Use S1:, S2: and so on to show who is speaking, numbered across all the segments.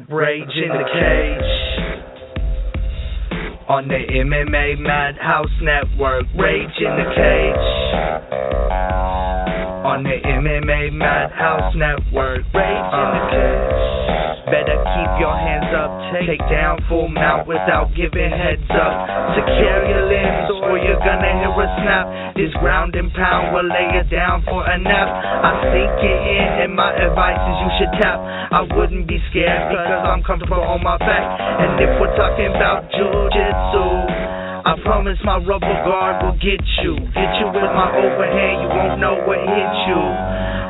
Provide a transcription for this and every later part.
S1: Rage in the Cage on the MMAmadhouse Network. Rage in the Cage on the MMAmadhouse Network. Rage in the Cage. Better keep your hands up, take down full mount without giving heads up. Secure your limbs or you're gonna hear a snap. This ground and pound will lay you down for a nap. I sink it in and my advice is you should tap. I wouldn't be scared because I'm comfortable on my back. And if we're talking about jujitsu, I promise my rubber guard will get you. Get you with my overhand, you won't know what hit you.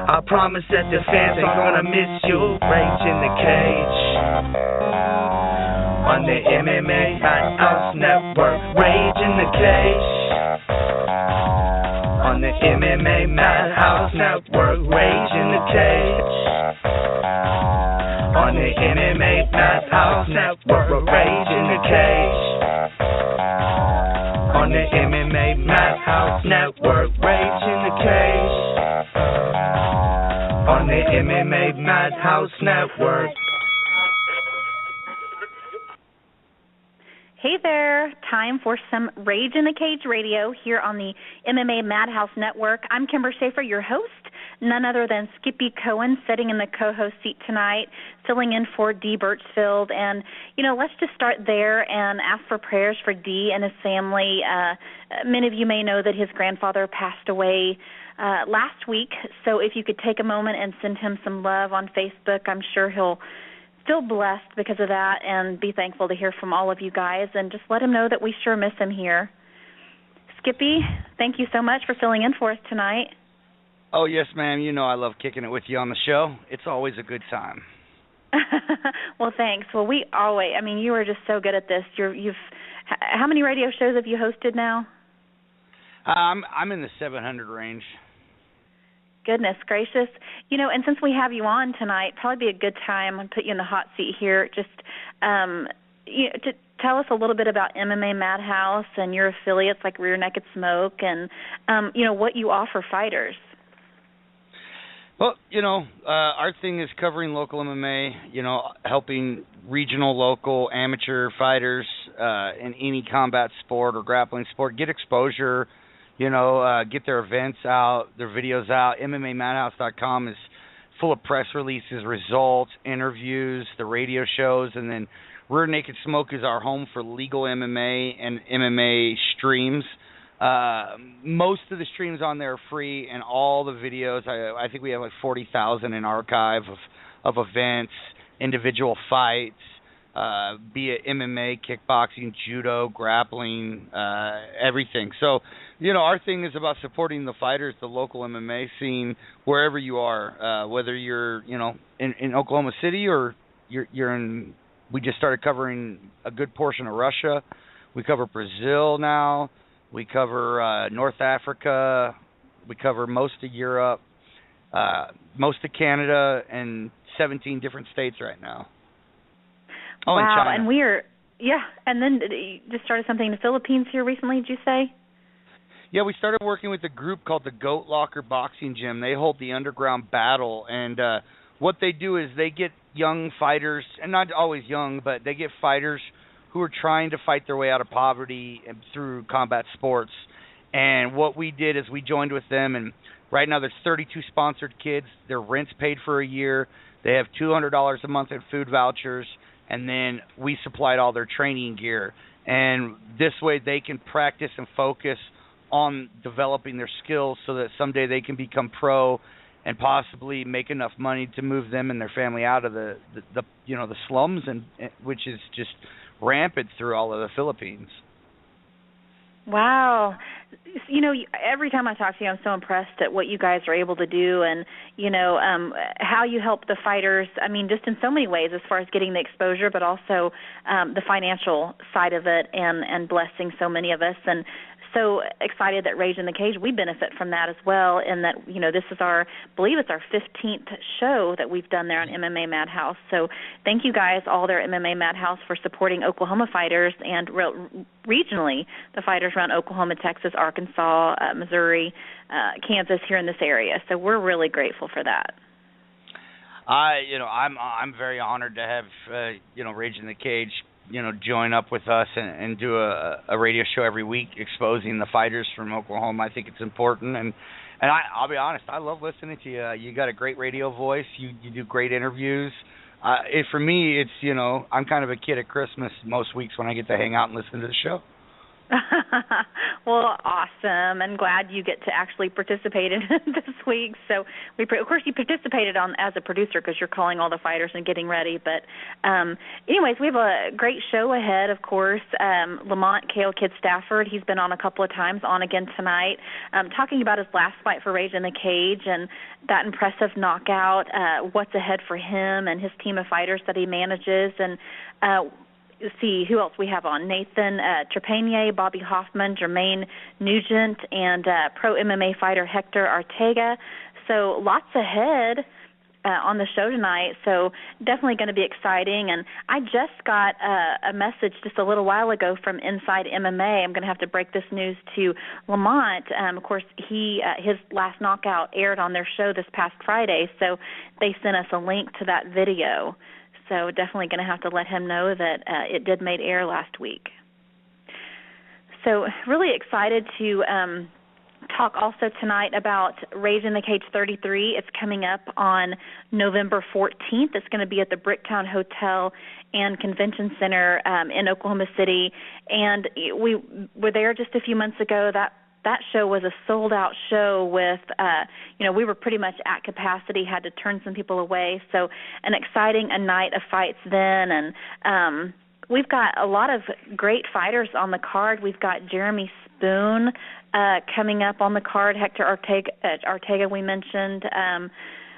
S1: I promise that the fans ain't gonna miss you. Rage in the Cage on the MMAmadhouse Network. Rage in the Cage on the MMAmadhouse Network. Rage in the Cage on the MMAmadhouse Network. Rage in the Cage on the MMAmadhouse Network. Rage in the Cage on the MMAmadhouse Network.
S2: Hey there, time for some Rage in the Cage radio here on the MMAmadhouse Network. I'm Kimber Shafer, your host, none other than Skippy Cohen, sitting in the co-host seat tonight, filling in for Dee Birchfield. And, let's just start there and ask for prayers for Dee and his family. Many of you may know that his grandfather passed away last week, so if you could take a moment and send him some love on Facebook, I'm sure he'll feel blessed because of that and be thankful to hear from all of you guys, and just let him know that we sure miss him here. Skippy, thank you so much for filling in for us tonight.
S3: Oh, yes, ma'am. I love kicking it with you on the show. It's always a good time.
S2: Well, thanks. Well, you are just so good at this. How many radio shows have you hosted now?
S3: I'm in the 700 range.
S2: Goodness gracious. And since we have you on tonight, probably be a good time to put you in the hot seat here, just to tell us a little bit about MMAmadhouse and your affiliates like Rear Naked Smoke and, what you offer fighters.
S3: Well, our thing is covering local MMA, helping regional, local, amateur fighters in any combat sport or grappling sport get exposure, get their events out, their videos out. MMAmadhouse.com is full of press releases, results, interviews, the radio shows, and then Rear Naked Smoke is our home for legal MMA and MMA streams. Most of the streams on there are free, and all the videos, I think we have like 40,000 in archive of events, individual fights, be it MMA, kickboxing, judo, grappling, everything. So, our thing is about supporting the fighters, the local MMA scene, wherever you are, whether you're, in Oklahoma City or you're in. We just started covering a good portion of Russia. We cover Brazil now. We cover North Africa. We cover most of Europe, most of Canada, and 17 different states right now. Oh,
S2: wow,
S3: and China.
S2: And then you just started something in the Philippines here recently, did you say?
S3: Yeah, we started working with a group called the Goat Locker Boxing Gym. They hold the underground battle, and what they do is they get young fighters, and not always young, but they get fighters who are trying to fight their way out of poverty and through combat sports. And what we did is we joined with them, and right now there's 32 sponsored kids. Their rent's paid for a year. They have $200 a month in food vouchers, and then we supplied all their training gear. And this way they can practice and focus on developing their skills so that someday they can become pro and possibly make enough money to move them and their family out of the slums, and which is just rampant through all of the Philippines.
S2: Wow. Every time I talk to you, I'm so impressed at what you guys are able to do and, how you help the fighters, just in so many ways as far as getting the exposure, but also the financial side of it and blessing so many of us. And so excited that Rage in the Cage, we benefit from that as well, and that, this is I believe it's our 15th show that we've done there on MMA Madhouse. So thank you guys, all there at MMA Madhouse, for supporting Oklahoma fighters and regionally the fighters around Oklahoma, Texas, Arkansas, Missouri, Kansas, here in this area. So we're really grateful for that.
S3: I'm very honored to have Rage in the Cage join up with us and do a radio show every week exposing the fighters from Oklahoma. I think it's important, and I'll be honest, I love listening to you. You got a great radio voice. You do great interviews. For me, it's I'm kind of a kid at Christmas most weeks when I get to hang out and listen to the show.
S2: Well, awesome, and glad you get to actually participate in it this week. So, of course, you participated as a producer because you're calling all the fighters and getting ready. But anyways, we have a great show ahead, of course. Lamont Kale Kid Stafford, he's been on a couple of times, on again tonight, talking about his last fight for Rage in the Cage and that impressive knockout, what's ahead for him and his team of fighters that he manages, and see who else we have on. Nathan Trepanier, Bobby Hoffman, Jermaine Nugent, and pro MMA fighter Hector Ortega. So lots ahead on the show tonight, so definitely going to be exciting. And I just got a message just a little while ago from Inside MMA. I'm going to have to break this news to Lamont. Of course, his last knockout aired on their show this past Friday, so they sent us a link to that video. So definitely going to have to let him know that it did make air last week. So really excited to talk also tonight about Rage in the Cage 33. It's coming up on November 14th. It's going to be at the Bricktown Hotel and Convention Center in Oklahoma City. And we were there just a few months ago. That show was a sold-out show with, we were pretty much at capacity, had to turn some people away. So an exciting night of fights then. And we've got a lot of great fighters on the card. We've got Jeremy Spoon coming up on the card, Hector Ortega we mentioned.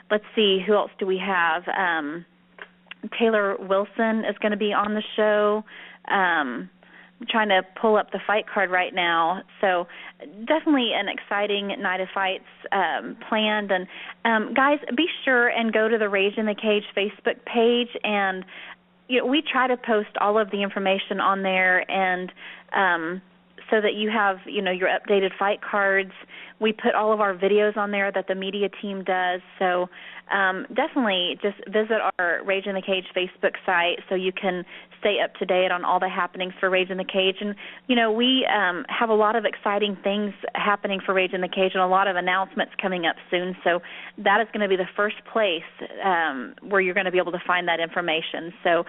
S2: Let's see, who else do we have? Taylor Wilson is going to be on the show. I'm trying to pull up the fight card right now. So definitely an exciting night of fights planned. And guys, be sure and go to the Rage in the Cage Facebook page. And we try to post all of the information on there, and so that you have your updated fight cards. We put all of our videos on there that the media team does. So definitely just visit our Rage in the Cage Facebook site so you can stay up to date on all the happenings for Rage in the Cage. And, we have a lot of exciting things happening for Rage in the Cage and a lot of announcements coming up soon. So that is going to be the first place where you're going to be able to find that information. So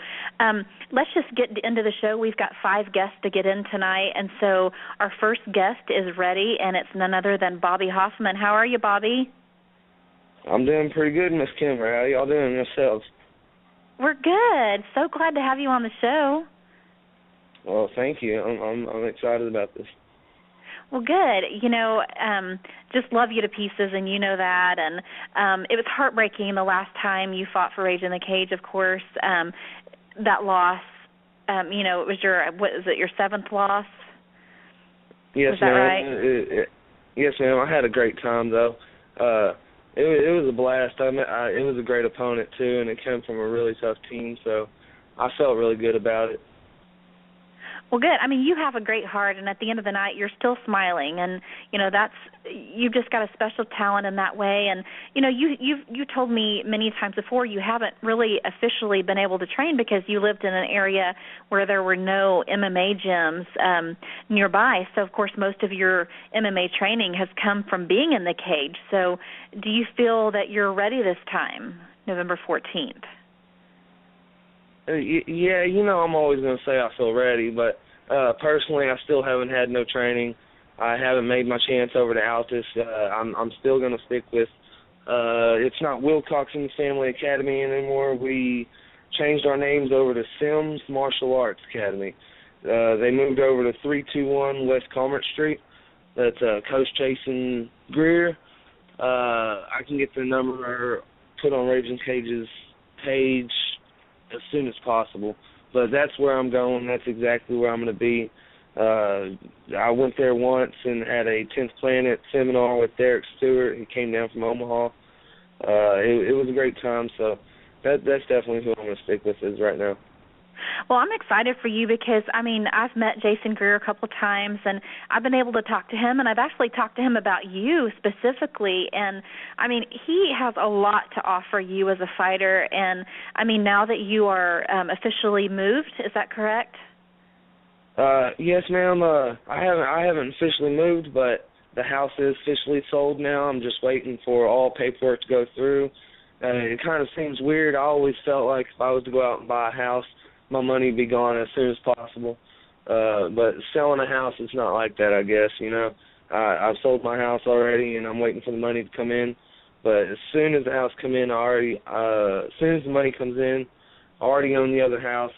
S2: let's just get into the show. We've got 5 guests to get in tonight. And so our first guest is ready, and it's none other than Bobby Hoffman. How are you, Bobby?
S4: I'm doing pretty good, Miss Kimber. How y'all doing yourselves?
S2: We're good. So glad to have you on the show.
S4: Well, thank you. I'm excited about this.
S2: Well, good. Just love you to pieces, and you know that. And it was heartbreaking the last time you fought for Rage in the Cage, of course. That loss, it was your 7th loss?
S4: Yes,
S2: was that
S4: ma'am.
S2: Right?
S4: Yes, ma'am. I had a great time, though. It was a blast. It was a great opponent, too, and it came from a really tough team, so I felt really good about it.
S2: Well, good. I mean, you have a great heart, and at the end of the night, you're still smiling, and you've just got a special talent in that way. And you told me many times before you haven't really officially been able to train because you lived in an area where there were no MMA gyms nearby. So, of course, most of your MMA training has come from being in the cage. So, do you feel that you're ready this time, November 14th?
S4: Yeah, I'm always going to say I feel ready, but personally I still haven't had no training. I haven't made my chance over to Altus. I'm still going to stick with, it's not Wilcoxon Family Academy anymore. We changed our names over to Sims Martial Arts Academy. They moved over to 321 West Commerce Street. That's Coach Jason Greer. I can get the number put on Rage in the Cage's page as soon as possible. But that's where I'm going. That's exactly where I'm going to be. I went there once and had a 10th Planet seminar with Derek Stewart. He came down from Omaha. It was a great time, so that's definitely who I'm going to stick with is right now.
S2: Well, I'm excited for you because, I mean, I've met Jason Greer a couple of times, and I've been able to talk to him, and I've actually talked to him about you specifically. And, I mean, he has a lot to offer you as a fighter. And, I mean, now that you are officially moved, is that correct?
S4: Yes, ma'am. I haven't officially moved, but the house is officially sold now. I'm just waiting for all paperwork to go through. It kind of seems weird. I always felt like if I was to go out and buy a house, my money would be gone as soon as possible. But selling a house is not like that, I guess, you know. I've sold my house already, and I'm waiting for the money to come in. But as soon as the house come in, as soon as the money comes in, I already own the other house.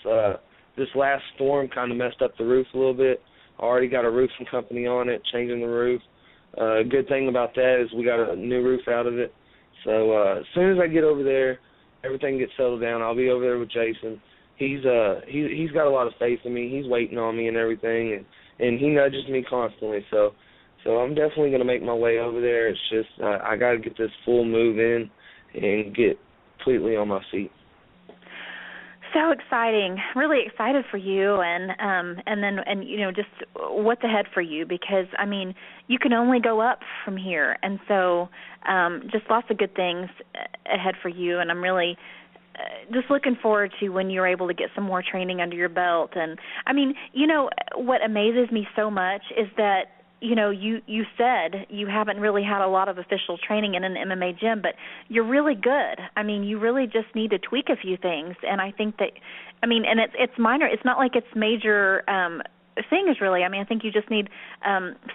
S4: This last storm kind of messed up the roof a little bit. I already got a roofing company on it, changing the roof. Good thing about that is we got a new roof out of it. So as soon as I get over there, everything gets settled down. I'll be over there with Jason. He's got a lot of faith in me. He's waiting on me and everything, and he nudges me constantly. So I'm definitely going to make my way over there. It's just I got to get this full move in and get completely on my feet.
S2: So exciting, really excited for you, and you know, just what's ahead for you, because I mean, you can only go up from here, and so just lots of good things ahead for you, and I'm really just looking forward to when you're able to get some more training under your belt. And I mean, you know, what amazes me so much is that, you know, you said you haven't really had a lot of official training in an MMA gym, but you're really good. I mean, you really just need to tweak a few things, and I think that, I mean, and it's minor. It's not like it's major things, really. I mean, I think you just need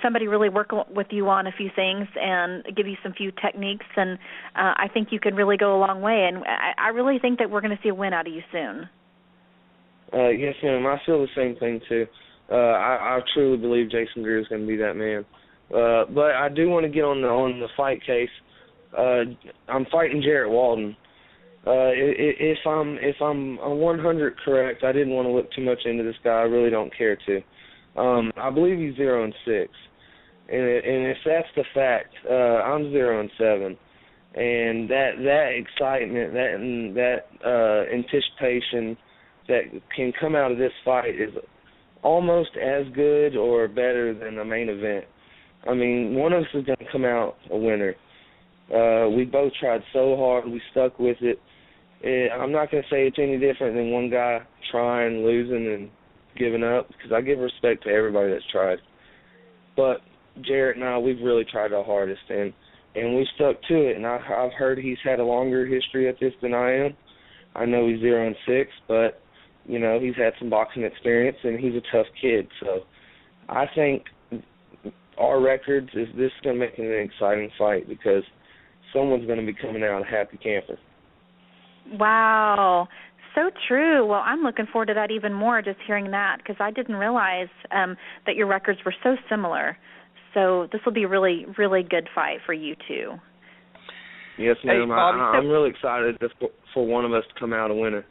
S2: somebody really work with you on a few things and give you some few techniques, and I think you could really go a long way, and I really think that we're going to see a win out of you soon.
S4: Yes, ma'am. I feel the same thing, too. I truly believe Jason Greer is going to be that man. But I do want to get on the fight case. I'm fighting Jarrett Walden. If I'm 100 correct, I didn't want to look too much into this guy. I really don't care to. I believe he's 0-6, and if that's the fact, I'm 0-7, and that excitement, that anticipation that can come out of this fight is almost as good or better than the main event. I mean, one of us is going to come out a winner. We both tried so hard. We stuck with it. I'm not going to say it's any different than one guy trying, losing, and giving up, because I give respect to everybody that's tried. But Jarrett and I, we've really tried our hardest, and we stuck to it. And I've heard he's had a longer history at this than I am. I know he's 0-6, but you know, he's had some boxing experience, and he's a tough kid. So I think our records is this is going to make it an exciting fight, because someone's going to be coming out a happy camper.
S2: Wow, so true. Well, I'm looking forward to that even more, just hearing that, because I didn't realize that your records were so similar. So this will be a really, really good fight for you two.
S4: Yes, ma'am.
S3: Hey, Bobby,
S4: I'm really excited for one of us to come out a winner.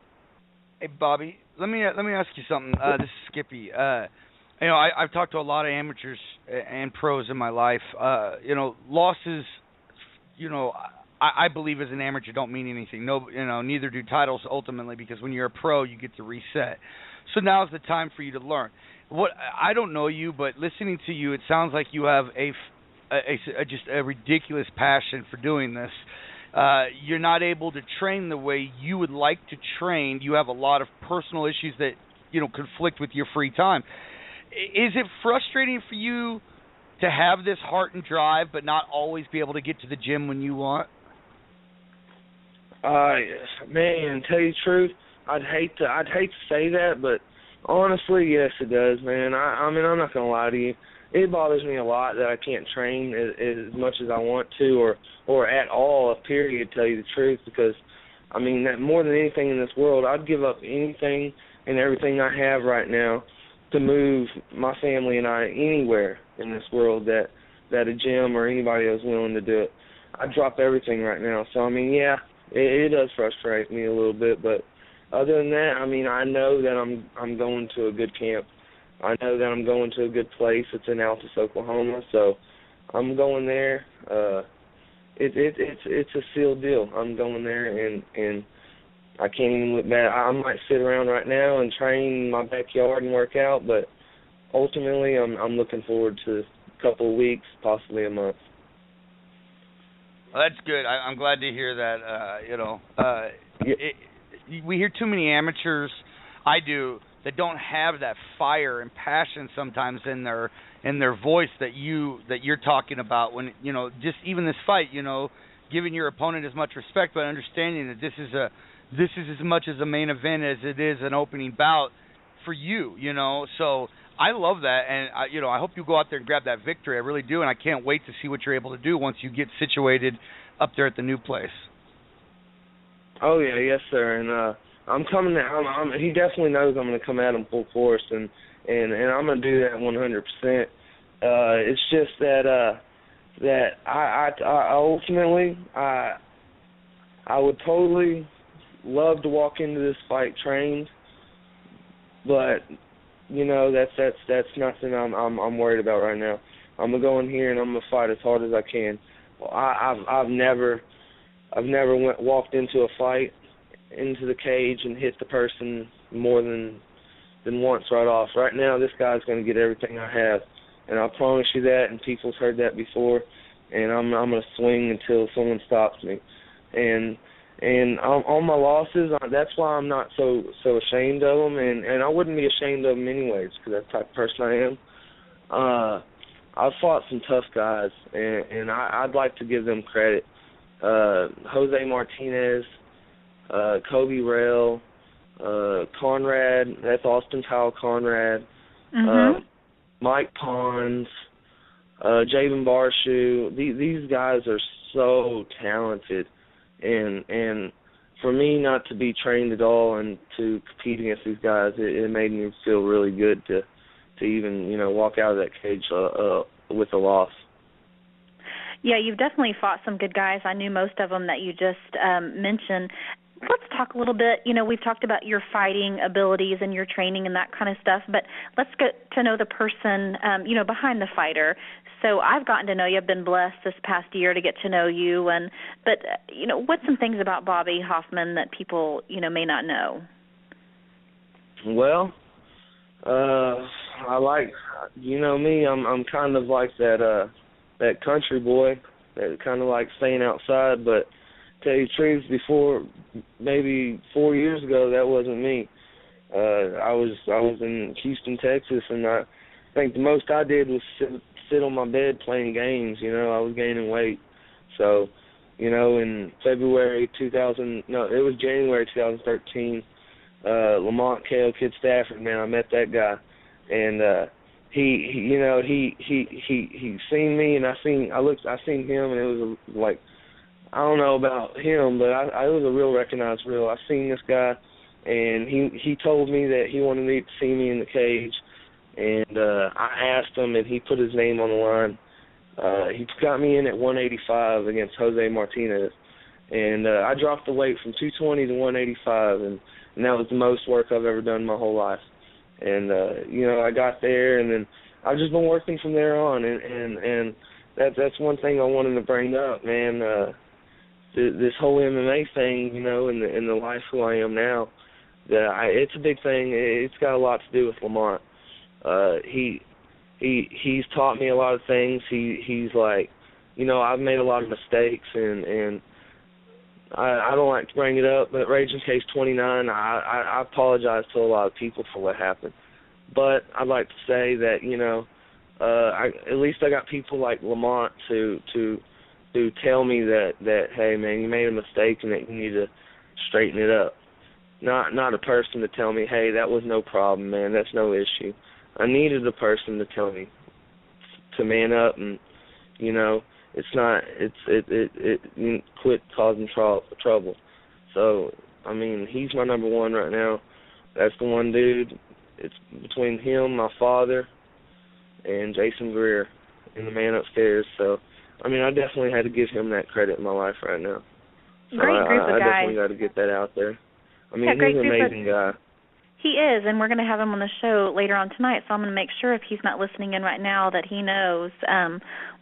S3: Hey, Bobby, let me ask you something. This is Skippy. You know, I've talked to a lot of amateurs and pros in my life. You know, losses, you know, I believe as an amateur don't mean anything. No, you know, neither do titles ultimately, because when you're a pro, you get to reset. So now's the time for you to learn. What I don't know you, but listening to you, it sounds like you have just a ridiculous passion for doing this. You're not able to train the way you would like to train. You have a lot of personal issues that, you know, conflict with your free time. Is it frustrating for you to have this heart and drive but not always be able to get to the gym when you want?
S4: Man, tell you the truth, I'd hate to say that, but honestly, yes, it does, man. I mean, I'm not gonna lie to you. It bothers me a lot that I can't train as much as I want to, or at all, period, tell you the truth, because, I mean, that more than anything in this world, I'd give up anything and everything I have right now to move my family and I anywhere in this world that a gym or anybody else willing to do it. I'd drop everything right now. So, I mean, yeah, it does frustrate me a little bit, but other than that, I mean, I know that I'm going to a good camp. I know that I'm going to a good place. It's in Altus, Oklahoma, so I'm going there. It's a sealed deal. I'm going there, and I can't even look back. I might sit around right now and train in my backyard and work out, but ultimately I'm looking forward to a couple of weeks, possibly a month.
S3: Well, that's good. I'm glad to hear that. We hear too many amateurs. I do. That don't have that fire and passion sometimes in their voice that you're talking about when just even this fight, giving your opponent as much respect, but understanding that this is as much as a main event as it is an opening bout for you, So I love that, and I hope you go out there and grab that victory. I really do, and I can't wait to see what you're able to do once you get situated up there at the new place.
S4: Oh yeah, yes sir, and I'm coming. He definitely knows I'm going to come at him full force, and I'm going to do that 100%. It's just that I ultimately I would totally love to walk into this fight trained, but that's nothing I'm worried about right now. I'm gonna go in here and I'm gonna fight as hard as I can. I've never walked into a fight, into the cage, and hit the person more than once right off. Right now, this guy's going to get everything I have, and I promise you that, and people's heard that before, and I'm going to swing until someone stops me. And on my losses, that's why I'm not so ashamed of them, and I wouldn't be ashamed of them anyways, because that's the type of person I am. I've fought some tough guys, and I'd like to give them credit. Jose Martinez, Kobe Rail, Conrad, that's Austin Powell Conrad, Mike Pons, Javen Barshoe. These guys are so talented, and for me not to be trained at all and to compete against these guys, it made me feel really good to even walk out of that cage with a loss.
S2: Yeah, you've definitely fought some good guys. I knew most of them that you just mentioned. Let's talk a little bit. We've talked about your fighting abilities and your training and that kind of stuff, but let's get to know the person, behind the fighter. So I've gotten to know you. I've been blessed this past year to get to know you. But what's some things about Bobby Hoffman that people, may not know?
S4: Well, I like, me. I'm kind of like that country boy that kind of like staying outside, but tell you the truth, before maybe 4 years ago, that wasn't me. I was in Houston, Texas, and I think the most I did was sit on my bed playing games. I was gaining weight. So, in January 2013, Lamont Kale Kid Stafford, man, I met that guy, and he seen me, and I seen him, and it was like, I don't know about him, but I was a real recognized real. I seen this guy, and he told me that he wanted to see me in the cage, and I asked him, and he put his name on the line. He got me in at 185 against Jose Martinez, and I dropped the weight from 220 to 185, and that was the most work I've ever done in my whole life. And I got there, and then I've just been working from there on, and that's one thing I wanted to bring up, man. This whole MMA thing, in the life who I am now, it's a big thing. It's got a lot to do with Lamont. He's taught me a lot of things. He's like, I've made a lot of mistakes, and I don't like to bring it up, but Raging Case 29, I apologize to a lot of people for what happened. But I'd like to say that, at least I got people like Lamont to tell me that, hey, man, you made a mistake and that you need to straighten it up. Not a person to tell me, hey, that was no problem, man, that's no issue. I needed a person to tell me to man up and, quit causing trouble. So, he's my number one right now. That's the one dude. It's between him, my father, and Jason Greer, and the man upstairs. So, I definitely had to give him that credit in my life right now. So
S2: Great group of
S4: I
S2: guys.
S4: definitely got to get that out there. He's an amazing guy.
S2: He is, and we're going to have him on the show later on tonight, so I'm going to make sure if he's not listening in right now that he knows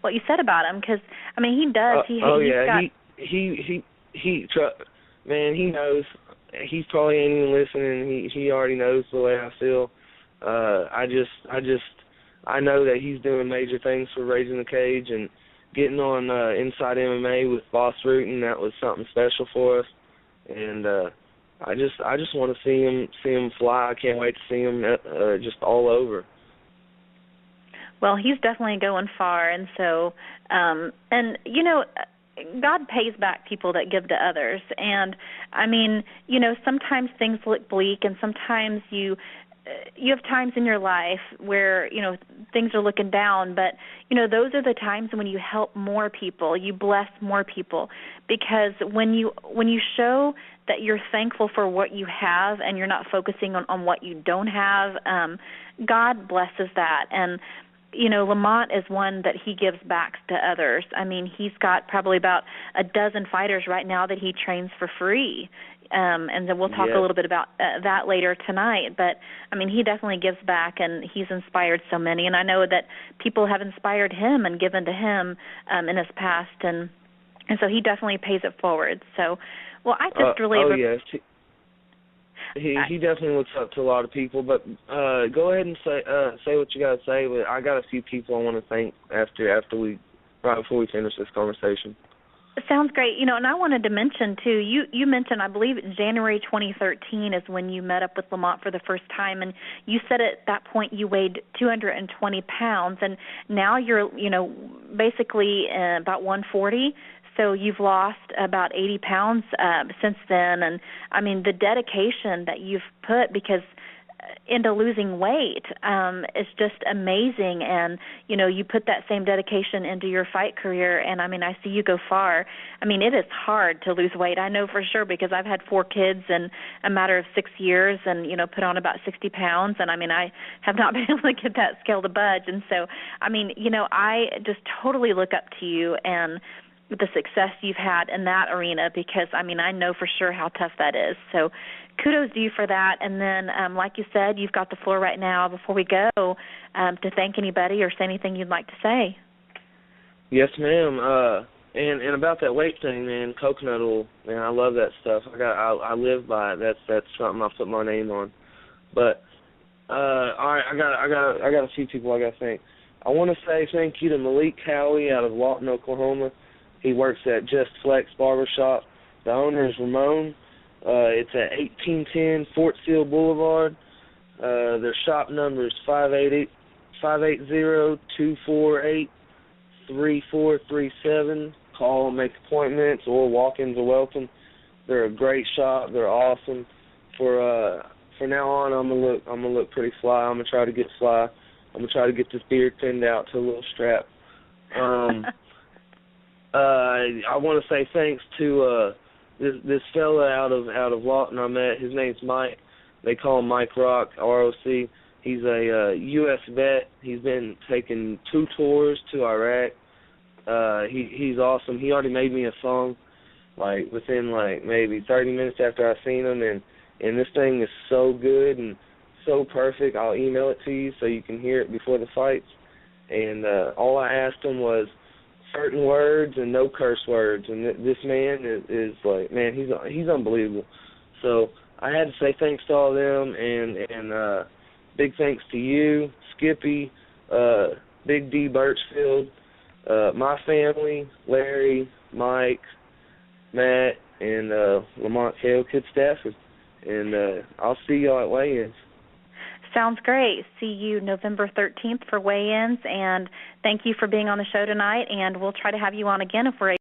S2: what you said about him, because, I mean, he does. He's got...
S4: Man, he knows. He probably ain't even listening. He already knows the way I feel. I know that he's doing major things for Raising the Cage, and getting on Inside MMA with Boss Rutan, that was something special for us. And I just want to see him fly. I can't wait to see him just all over.
S2: Well, he's definitely going far, and so and you know, God pays back people that give to others. And I mean, you know, sometimes things look bleak, and sometimes you have times in your life where, you know, things are looking down, but, you know, those are the times when you help more people, you bless more people, because when you show that you're thankful for what you have and you're not focusing on what you don't have, God blesses that. And, you know, Lamont is one that he gives back to others. I mean, he's got probably about a dozen fighters right now that he trains for free. And then we'll talk a little bit about that later tonight. But, I mean, he definitely gives back, and he's inspired so many. And I know that people have inspired him and given to him in his past. And so he definitely pays it forward. So, well, I just really...
S4: yes. He definitely looks up to a lot of people. But go ahead and say what you got to say. But I got a few people I want to thank right before we finish this conversation.
S2: Sounds great. You know, and I wanted to mention, too, you mentioned, I believe, January 2013 is when you met up with Lamont for the first time, and you said at that point you weighed 220 pounds, and now you're, you know, basically about 140, so you've lost about 80 pounds since then. And, I mean, the dedication that you've put into losing weight is just amazing. And, you know, you put that same dedication into your fight career, and, I mean, I see you go far. I mean, it is hard to lose weight. I know for sure, because I've had 4 kids in a matter of 6 years and, you know, put on about 60 pounds. And, I mean, I have not been able to get that scale to budge. And so, I mean, you know, I just totally look up to you and the success you've had in that arena, because, I mean, I know for sure how tough that is. So kudos to you for that. And then, like you said, you've got the floor right now before we go to thank anybody or say anything you'd like to say.
S4: Yes, ma'am. And about that weight thing, man, coconut oil, man, I love that stuff. I live by it. That's something I put my name on. But all right, I got a few people I got to thank. I want to say thank you to Malik Howie out of Lawton, Oklahoma. He works at Just Flex Barbershop. The owner is Ramon. It's at 1810 Fort Sill Boulevard. Their shop number is 580-248-3437. Call and make appointments, or walk-ins are welcome. They're a great shop. They're awesome. For now on, I'm gonna look pretty fly. I'm gonna try to get fly. I'm gonna try to get this beard pinned out to a little strap. I want to say thanks to this fella out of Lawton I met. His name's Mike. They call him Mike Rock, R-O-C. He's a U.S. vet. He's been taking 2 tours to Iraq. He's awesome. He already made me a song, like within maybe 30 minutes after I seen him, and this thing is so good and so perfect. I'll email it to you so you can hear it before the fights. And all I asked him was certain words and no curse words, and this man is like, man, he's unbelievable. So I had to say thanks to all of them, and big thanks to you, Skippy, Big D Birchfield, my family, Larry, Mike, Matt, and Lamont Hale, Kid Stafford. And I'll see y'all at weigh-ins.
S2: Sounds great. See you November 13th for weigh-ins, and thank you for being on the show tonight, and we'll try to have you on again if we're